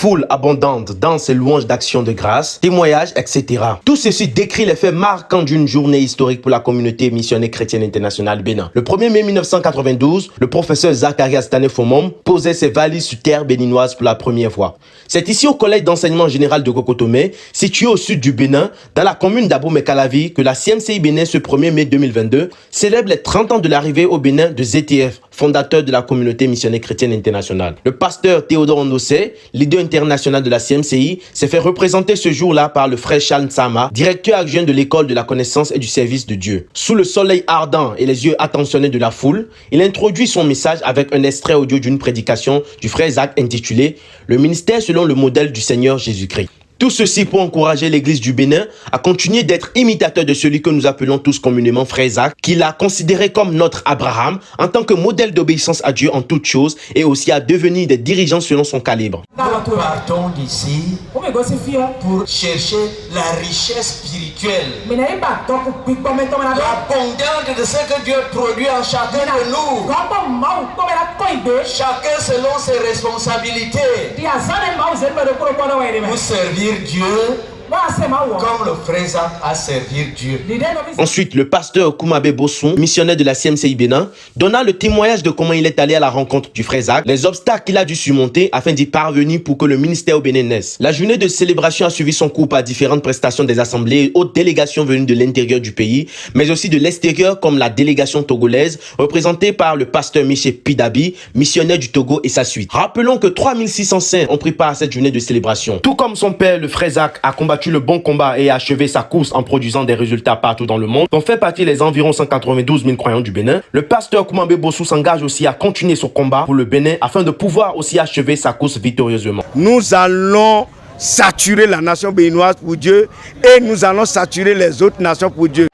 foule abondante dans ses louanges d'actions de grâce, témoignages, etc. Tout ceci décrit les faits marquants d'une journée historique pour la communauté missionnaire chrétienne internationale Bénin. Le 1er mai 1992, le professeur Zacharias Tanefomom posait ses valises sur terre béninoise pour la première fois. C'est ici au collège d'enseignement général de Kokotomé, situé au sud du Bénin, dans la commune d'Abomey-Calavi, que la CMCI Bénin ce 1er mai 2022 célèbre les 30 ans de l'arrivée au Bénin de ZTF, fondateur de la communauté missionnaire chrétienne internationale. Le pasteur Théodore Ndossé, leader international de la CMCI, s'est fait représenter ce jour-là par le frère Charles Nsama, directeur adjoint de l'école de la connaissance et du service de Dieu. Sous le soleil ardent et les yeux attentionnés de la foule, il introduit son message avec un extrait audio d'une prédication du frère Zach intitulé « Le ministère selon le modèle du Seigneur Jésus-Christ ». Tout ceci pour encourager l'église du Bénin à continuer d'être imitateur de celui que nous appelons tous communément Frère Zach, qu'il a considéré comme notre Abraham en tant que modèle d'obéissance à Dieu en toutes choses et aussi à devenir des dirigeants selon son calibre. Nous partons d'ici pour chercher la richesse spirituelle, l'abondance de ce que Dieu produit en chacun de nous, chacun selon ses responsabilités, pour servir Dieu comme le frère Zach a servi Dieu. Ensuite, le pasteur Koumabe Bosson, missionnaire de la CMCI Bénin, donna le témoignage de comment il est allé à la rencontre du frère Zach, les obstacles qu'il a dû surmonter afin d'y parvenir pour que le ministère au Bénin naisse. La journée de célébration a suivi son cours par différentes prestations des assemblées et autres délégations venues de l'intérieur du pays, mais aussi de l'extérieur comme la délégation togolaise, représentée par le pasteur Michel Pidabi, missionnaire du Togo et sa suite. Rappelons que 3600 saints ont pris part à cette journée de célébration. Tout comme son père, le frère Zach, a combattu le bon combat et a achevé sa course en produisant des résultats partout dans le monde, dont fait partie les environ 192 000 croyants du Bénin, le pasteur Koumabe Bossou s'engage aussi à continuer son combat pour le Bénin afin de pouvoir aussi achever sa course victorieusement. Nous allons saturer la nation béninoise pour Dieu et nous allons saturer les autres nations pour Dieu.